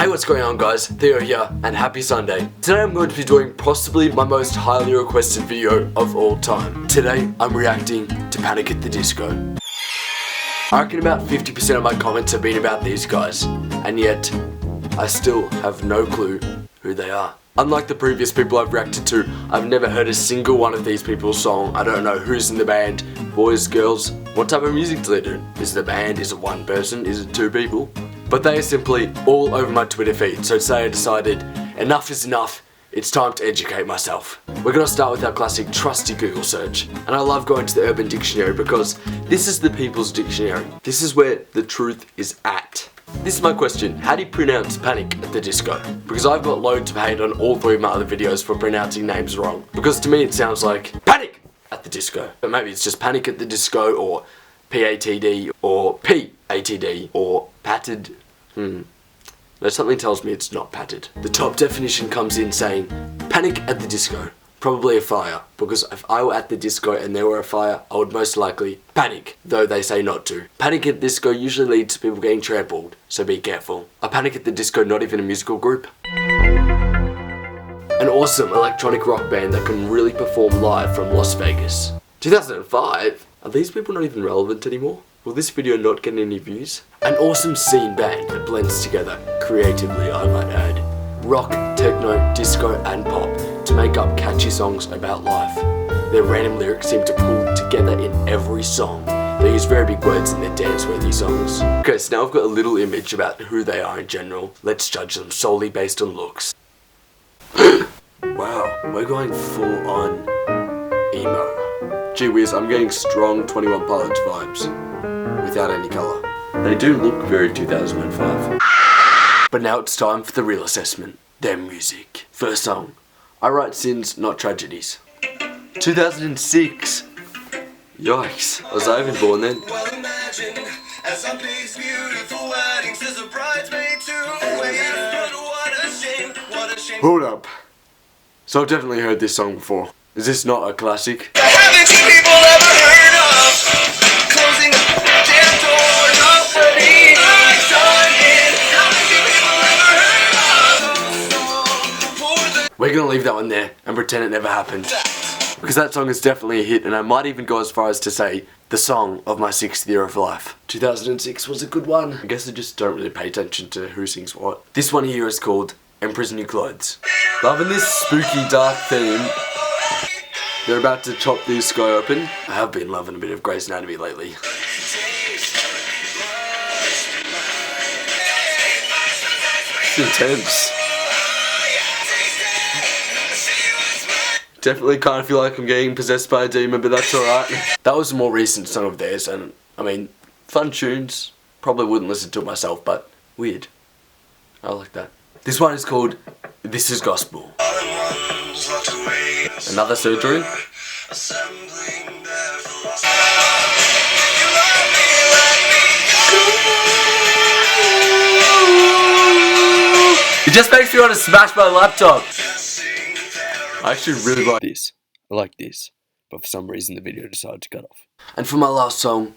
Hey, what's going on guys? Theo here, and happy Sunday. Today I'm going to be doing possibly my most highly requested video of all time. Today I'm reacting to Panic at the Disco. I reckon about 50% of my comments have been about these guys, and yet I still have no clue who they are. Unlike the previous people I've reacted to, I've never heard a single one of these people's song. I don't know who's in the band, boys, girls, what type of music do they do? Is it a band? Is it one person? Is it two people? But they are simply all over my Twitter feed, so today I decided enough is enough, it's time to educate myself. We're going to start with our classic trusty Google search, and I love going to the Urban Dictionary because this is the people's dictionary. This is where the truth is at. This is my question: how do you pronounce Panic at the Disco? Because I've got loads of hate on all three of my other videos for pronouncing names wrong. Because to me it sounds like Panic at the Disco. But maybe it's just Panic at the Disco, or P-A-T-D, or P-A-T-D, or Patted. No, something tells me it's not patted. The top definition comes in saying, Panic at the Disco. Probably a fire, because if I were at the disco and there were a fire, I would most likely panic, though they say not to. Panic at the Disco usually leads to people getting trampled, so be careful. A Panic at the Disco not even a musical group? An awesome electronic rock band that can really perform live from Las Vegas. 2005? Are these people not even relevant anymore? Will this video not get any views? An awesome scene band that blends together, creatively I might add, rock, techno, disco and pop to make up catchy songs about life. Their random lyrics seem to pull together in every song. They use very big words in their dance-worthy songs. Okay, so now I've got a little image about who they are in general. Let's judge them solely based on looks. Wow, we're going full on emo. Gee whiz, I'm getting strong 21 Pilots vibes, without any colour. They do look very 2005. But now it's time for the real assessment. Their music. First song, I Write Sins, Not Tragedies. 2006. Yikes, was I even born then? Well, imagine, as I place beautiful weddings, there's a bridesmaid too. What a shame, what a shame. Hold up. So I've definitely heard this song before. Is this not a classic? Haven't you people ever heard of closing a damn door? Nobody done it. Haven't you people ever heard of? We're gonna leave that one there and pretend it never happened. Because that song is definitely a hit, and I might even go as far as to say the song of my 6th year of life. 2006 was a good one. I guess I just don't really pay attention to who sings what. This one here is called Emperor's New Clothes. Loving this spooky dark theme. They're about to chop this guy open. I have been loving a bit of Grey's Anatomy lately. It's intense. Definitely kind of feel like I'm getting possessed by a demon, but that's alright. That was a more recent song of theirs, and I mean, fun tunes. Probably wouldn't listen to it myself, but weird. I like that. This one is called This Is Gospel. Another surgery. It just makes me want to smash my laptop. I actually really like this. I like this. But for some reason the video decided to cut off. And for my last song,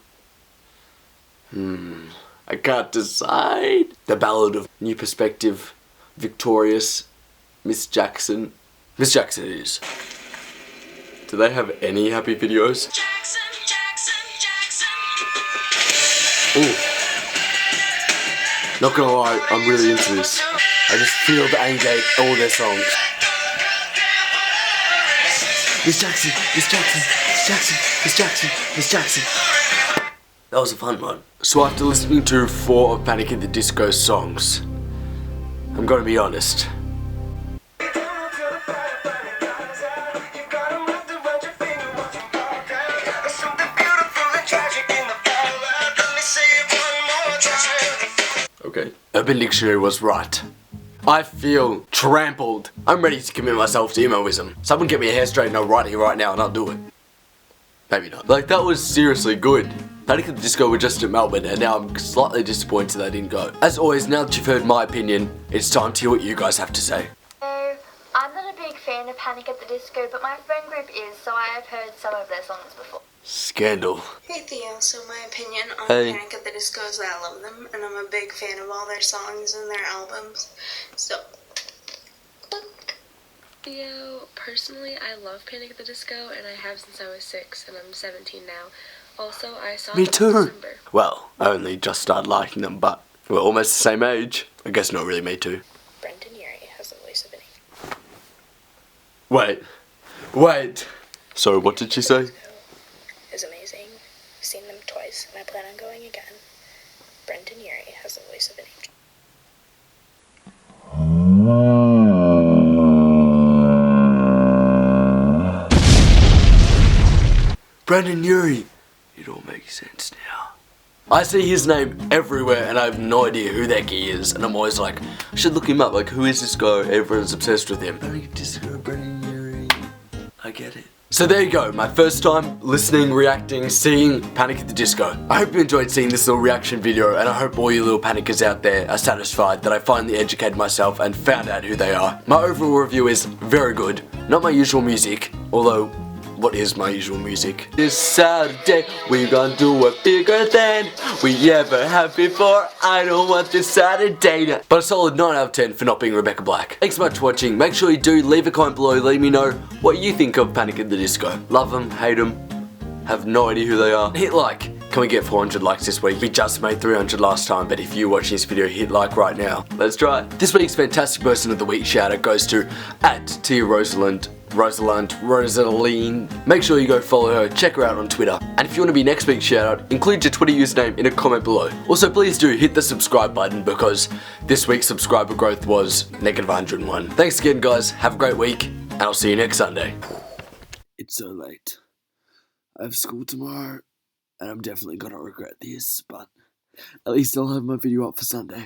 I can't decide. The Ballad of New Perspective, Victorious, Miss Jackson. Miss Jackson it is. Do they have any happy videos? Jackson. Ooh. Not gonna lie, I'm really into this. I just feel the anger in all their songs. Miss Jackson, Miss Jackson, Miss Jackson, Miss Jackson, Miss Jackson. That was a fun one. So after listening to 4 of Panic at the Disco songs, I'm gonna be honest. Okay. Urban Dictionary was right. I feel trampled. I'm ready to commit myself to emoism. Someone get me a hair straightener right here, right now, and I'll do it. Maybe not. Like, that was seriously good. Panic at the Disco were just at Melbourne, and now I'm slightly disappointed they didn't go. As always, now that you've heard my opinion, it's time to hear what you guys have to say. I'm not a big fan of Panic at the Disco, but my friend group is, so I have heard some of their songs before. Scandal. Hey Theo, so my opinion on Hey. Panic at the Disco is that I love them, and I'm a big fan of all their songs and their albums. So, Theo, personally, I love Panic at the Disco, and I have since I was 6, and I'm 17 now. Also, I saw Me them too. in December. Well, I only just started liking them, but we're almost the same age. I guess not really me too. Brendan Urie has the voice of an angel. Wait. Sorry, what did she say? Is amazing. I've seen them twice, and I plan on going again. Brendan Urie has the voice of an angel. Brendan Urie. It all makes sense now. I see his name everywhere and I have no idea who that guy is, and I'm always like, I should look him up, like who is this guy? Everyone's obsessed with him. Panic at the Disco, Brendan Urie. I get it. So there you go, my first time listening, reacting, seeing Panic at the Disco. I hope you enjoyed seeing this little reaction video, and I hope all you little panickers out there are satisfied that I finally educated myself and found out who they are. My overall review is very good. Not my usual music, although what is my usual music? This Saturday, we're gonna do it bigger than we ever have before. I don't want this Saturday. But a solid 9 out of 10 for not being Rebecca Black. Thanks so much for watching. Make sure you do leave a comment below. Let me know what you think of Panic at the Disco. Love them, hate them, have no idea who they are. Hit like. Can we get 400 likes this week? We just made 300 last time, but if you're watching this video, hit like right now. Let's try it. This week's Fantastic Person of the Week shout out goes to @TiaRosaline. Make sure you go follow her, check her out on Twitter. And if you want to be next week's shout out, include your Twitter username in a comment below. Also, please do hit the subscribe button because this week's subscriber growth was -101. Thanks again, guys. Have a great week, and I'll see you next Sunday. It's so late. I have school tomorrow, and I'm definitely gonna regret this, but at least I'll have my video up for Sunday.